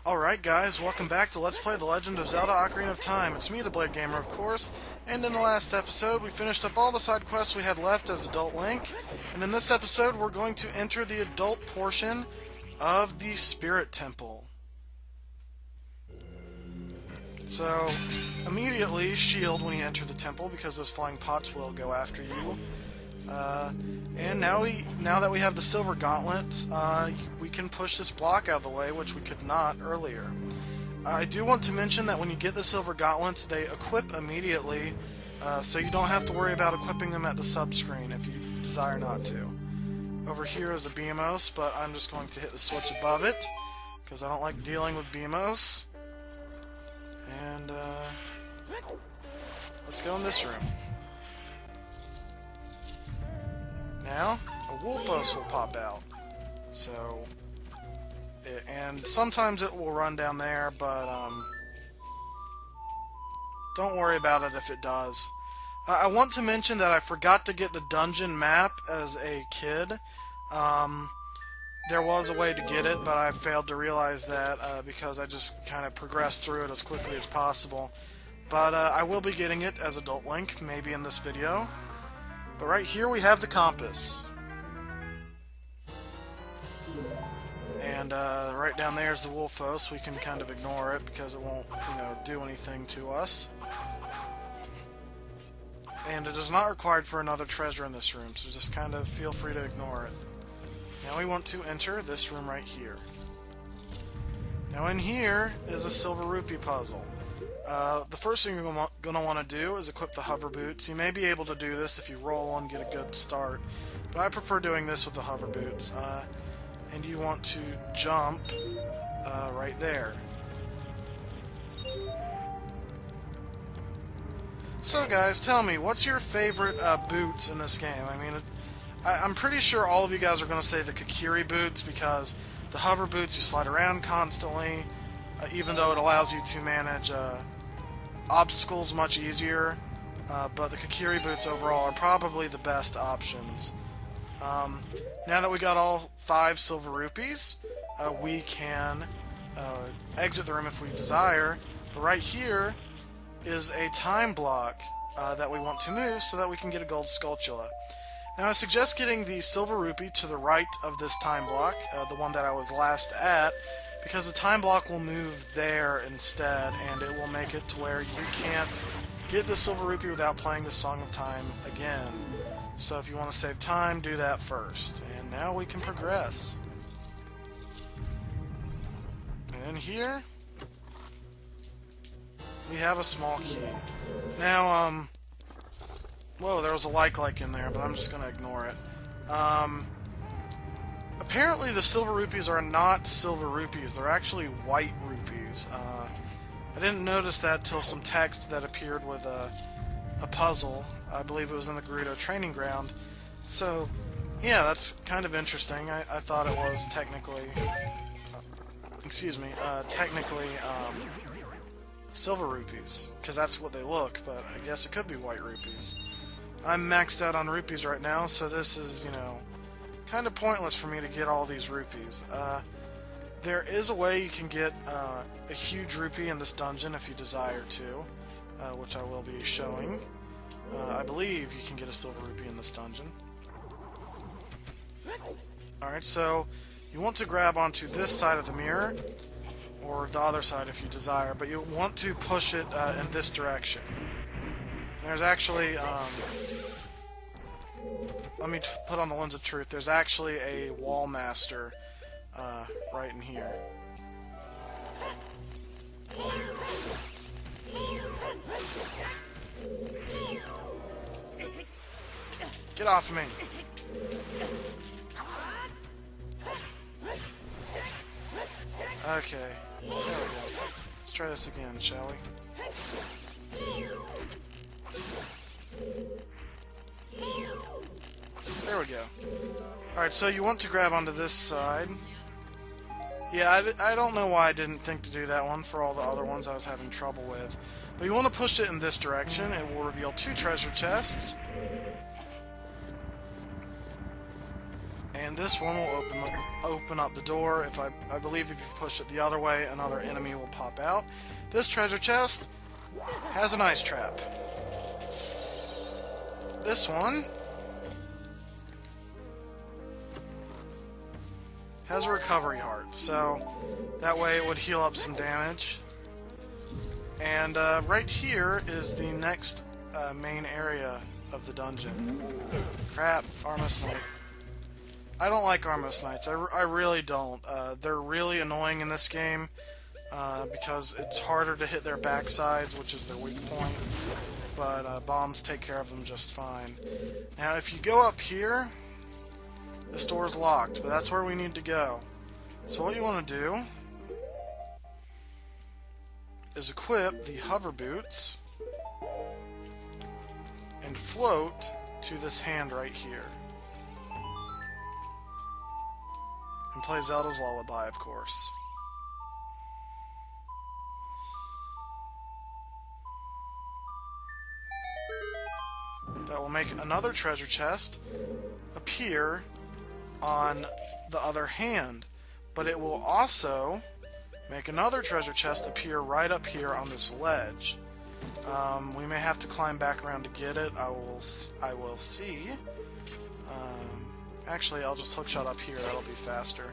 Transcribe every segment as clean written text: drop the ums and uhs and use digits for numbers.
Alright guys, welcome back to Let's Play The Legend of Zelda Ocarina of Time. It's me, the Blade Gamer, of course, and in the last episode we finished up all the side quests we had left as Adult Link, and in this episode we're going to enter the adult portion of the Spirit Temple. So, immediately shield when you enter the temple because those flying pots will go after you. And now that we have the silver gauntlets, we can push this block out of the way, which we could not earlier. I do want to mention that when you get the silver gauntlets, they equip immediately, so you don't have to worry about equipping them at the sub-screen if you desire not to. Over here is a BMOS, but I'm just going to hit the switch above it, because I don't like dealing with BMOS. And, let's go in this room. Now, a Wolfos will pop out. So, and sometimes it will run down there, but don't worry about it if it does. I want to mention that I forgot to get the dungeon map as a kid. There was a way to get it, but I failed to realize that because I just kind of progressed through it as quickly as possible. But I will be getting it as Adult Link, maybe in this video. But right here we have the compass. And right down there is the Wolfos. We can kind of ignore it because it won't, do anything to us. And it is not required for another treasure in this room, so just kind of feel free to ignore it. Now we want to enter this room right here. Now in here is a silver rupee puzzle. The first thing you're going to want to do is equip the hover boots. You may be able to do this if you roll and get a good start, but I prefer doing this with the hover boots. And you want to jump right there. So guys, tell me, what's your favorite boots in this game? I mean, I'm pretty sure all of you guys are going to say the Kakiri boots because the hover boots, you slide around constantly, even though it allows you to manage obstacles much easier, but the Kakiri boots overall are probably the best options. Now that we got all 5 silver rupees, we can exit the room if we desire, but right here is a time block that we want to move so that we can get a gold Skulltula. Now I suggest getting the silver rupee to the right of this time block, the one that I was last at, because the time block will move there instead, and it will make it to where you can't get the silver rupee without playing the Song of Time again. So if you want to save time, do that first. And now we can progress. And here, we have a small key. Now, whoa, there was a like in there, but I'm just going to ignore it. Apparently the silver rupees are not silver rupees, they're actually white rupees. I didn't notice that till some text that appeared with a puzzle. I believe it was in the Gerudo training ground. So, yeah, that's kind of interesting. I thought it was technically, technically silver rupees, because that's what they look, but I guess it could be white rupees. I'm maxed out on rupees right now, so this is, kind of pointless for me to get all these rupees. There is a way you can get a huge rupee in this dungeon if you desire to, which I will be showing. I believe you can get a silver rupee in this dungeon. Alright, so you want to grab onto this side of the mirror, or the other side if you desire, but you want to push it in this direction. There's actually, let me put on the lens of truth, there's actually a wall master right in here. Get off of me! Okay, there we go. Let's try this again, shall we? There we go. Alright, so you want to grab onto this side. Yeah, I don't know why I didn't think to do that one for all the other ones I was having trouble with. But you want to push it in this direction. It will reveal 2 treasure chests. And And this one will open up the door. If I believe if you push it the other way, another enemy will pop out. This treasure chest has an ice trap. This one has a recovery heart, so that way it would heal up some damage. And right here is the next main area of the dungeon. Crap, Armos Knight. I don't like Armos Knights. I really don't. They're really annoying in this game because it's harder to hit their backsides, which is their weak point. But bombs take care of them just fine. Now, if you go up here, this door's locked, but that's where we need to go. So what you want to do is equip the hover boots and float to this hand right here. And play Zelda's Lullaby, of course. That will make another treasure chest appear on the other hand, but it will also make another treasure chest appear right up here on this ledge. We may have to climb back around to get it. I will see. Actually, I'll just hookshot up here. That'll be faster.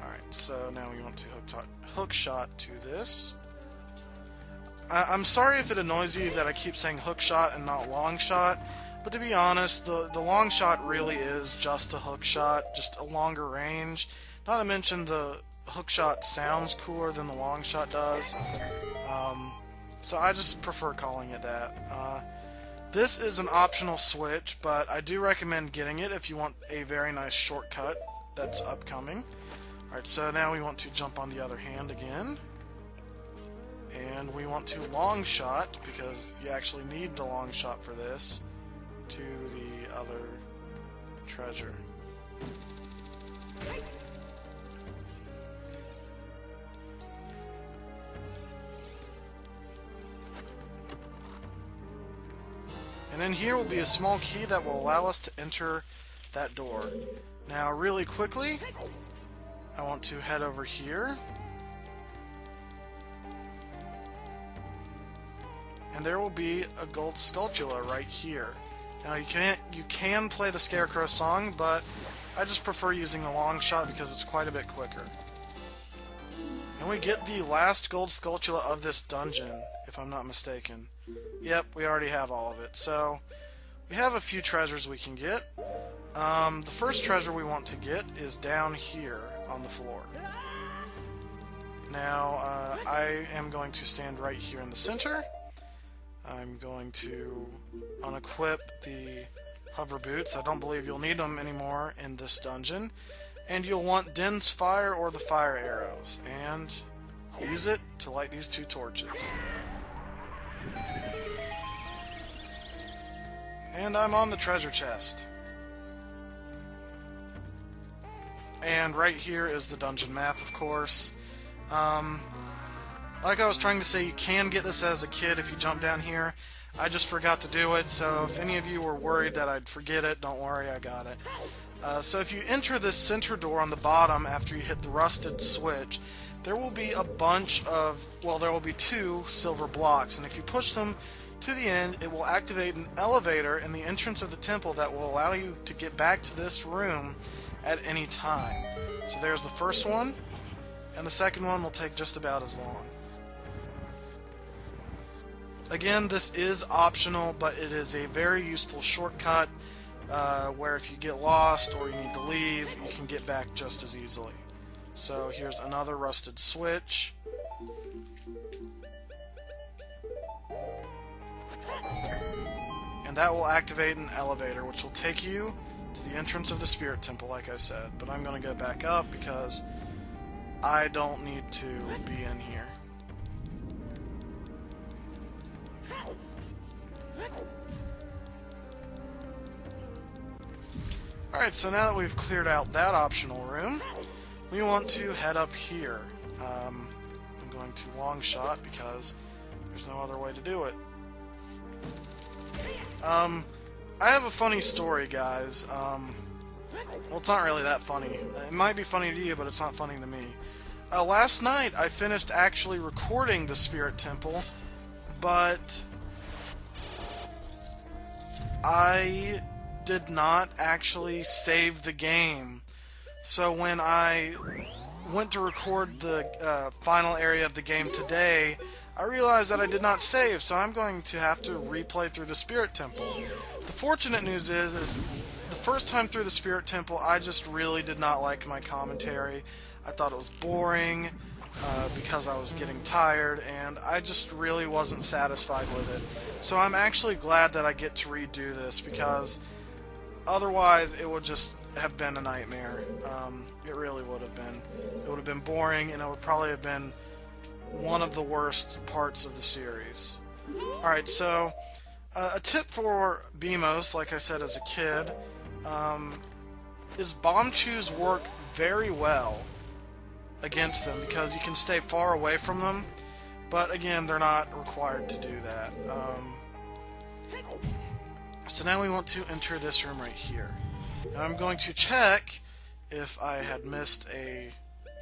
Alright, so now we want to hookshot to this. I'm sorry if it annoys you that I keep saying hookshot and not long shot, but to be honest, the long shot really is just a hookshot, just a longer range. Not to mention the hookshot sounds cooler than the long shot does. So I just prefer calling it that. This is an optional switch, but I do recommend getting it if you want a very nice shortcut that's upcoming. Alright, so now we want to jump on the other hand again. And we want to long shot, because you actually need the long shot for this, to the other treasure. And then here will be a small key that will allow us to enter that door. Now, really quickly, I want to head over here. And there will be a gold sculptula right here. Now you can play the Scarecrow song, but I just prefer using the long shot because it's quite a bit quicker. And we get the last gold sculptula of this dungeon, if I'm not mistaken. Yep, we already have all of it. So we have a few treasures we can get. The first treasure we want to get is down here on the floor. Now I am going to stand right here in the center. I'm going to unequip the hover boots. I don't believe you'll need them anymore in this dungeon. And you'll want Din's fire or the fire arrows. And use it to light these two torches. And I'm on the treasure chest. And right here is the dungeon map, of course. Like I was trying to say, you can get this as a kid if you jump down here. I just forgot to do it, so if any of you were worried that I'd forget it, don't worry, I got it. So if you enter this center door on the bottom after you hit the rusted switch, there will be a bunch of, well, there will be 2 silver blocks, and if you push them to the end, it will activate an elevator in the entrance of the temple that will allow you to get back to this room at any time. So there's the first one, and the second one will take just about as long. Again, this is optional, but it is a very useful shortcut where if you get lost or you need to leave, you can get back just as easily. So here's another rusted switch. And that will activate an elevator, which will take you to the entrance of the Spirit Temple, like I said. But I'm going to go back up because I don't need to be in here. Alright, so now that we've cleared out that optional room, we want to head up here. I'm going to long shot because there's no other way to do it. I have a funny story, guys. Well, it's not really that funny. It might be funny to you, but it's not funny to me. Last night, I finished actually recording the Spirit Temple, but I did not actually save the game. So when I went to record the final area of the game today, I realized that I did not save, so I'm going to have to replay through the Spirit Temple. The fortunate news is the first time through the Spirit Temple, I just really did not like my commentary. I thought it was boring because I was getting tired, and I just really wasn't satisfied with it. So I'm actually glad that I get to redo this, because otherwise it would just have been a nightmare. It really would have been. It would have been boring, and it would probably have been one of the worst parts of the series. Alright, so a tip for BMOs, like I said as a kid, is bomb chews work very well against them, because you can stay far away from them, but again, they're not required to do that. So now we want to enter this room right here. Now I'm going to check if I had missed a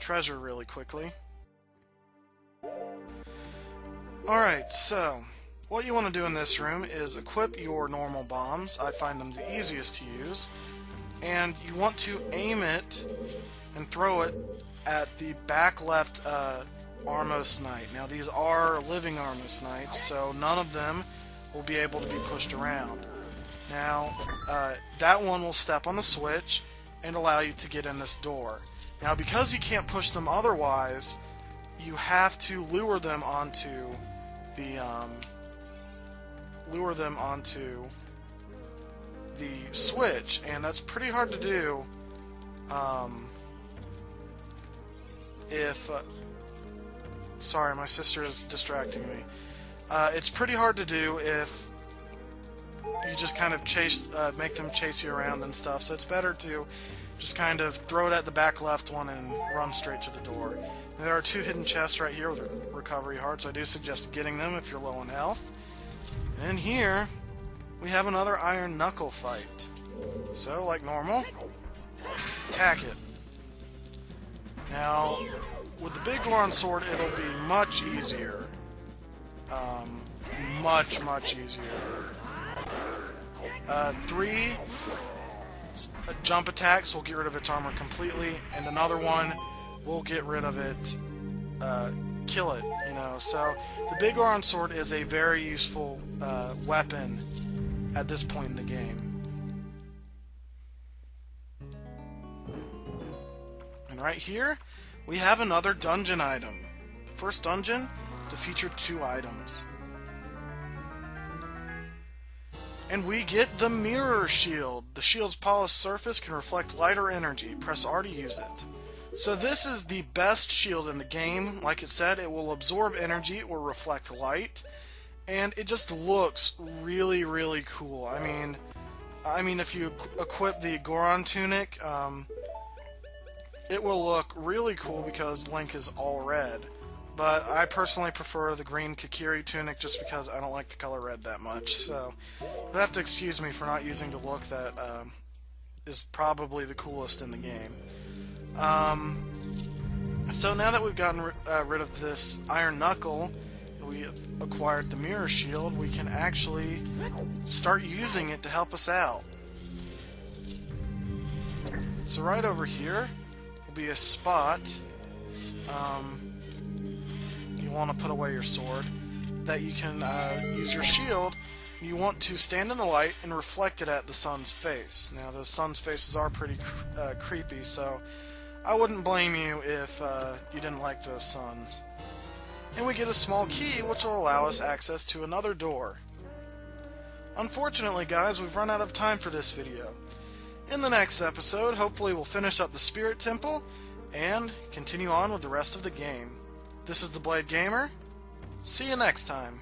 treasure really quickly. Alright, so what you want to do in this room is equip your normal bombs. I find them the easiest to use. And you want to aim it and throw it at the back left Armos Knight. Now these are living Armos Knights, so none of them will be able to be pushed around. Now, that one will step on the switch and allow you to get in this door. Now, because you can't push them otherwise, you have to lure them onto the switch, and that's pretty hard to do. Sorry, my sister is distracting me. It's pretty hard to do if you just kind of make them chase you around and stuff, so it's better to just kind of throw it at the back left one and run straight to the door. And there are 2 hidden chests right here with recovery hearts, so I do suggest getting them if you're low on health. And in here, we have another Iron Knuckle fight. So, like normal, attack it. Now, with the big Goron sword, it'll be much easier. Much easier. 3 jump attacks will get rid of its armor completely, and another one will get rid of it, kill it, you know. So the big Goron sword is a very useful weapon at this point in the game. And right here, we have another dungeon item. The first dungeon to feature 2 items. And we get the Mirror Shield. The shield's polished surface can reflect light or energy. Press R to use it. So this is the best shield in the game. Like it said, it will absorb energy or reflect light. And it just looks really, really cool. I mean, if you equip the Goron tunic, it will look really cool because Link is all red. But I personally prefer the green Kikiri tunic just because I don't like the color red that much. So you'll have to excuse me for not using the look that is probably the coolest in the game. So now that we've gotten rid of this Iron Knuckle, we have acquired the Mirror Shield, we can actually start using it to help us out. So right over here will be a spot. You want to put away your sword, that you can use your shield. You want to stand in the light and reflect it at the sun's face. Now, those sun's faces are pretty creepy, so I wouldn't blame you if you didn't like those suns. And we get a small key, which will allow us access to another door. Unfortunately, guys, we've run out of time for this video. In the next episode, hopefully we'll finish up the Spirit Temple and continue on with the rest of the game. This is the Blade Gamer. See you next time.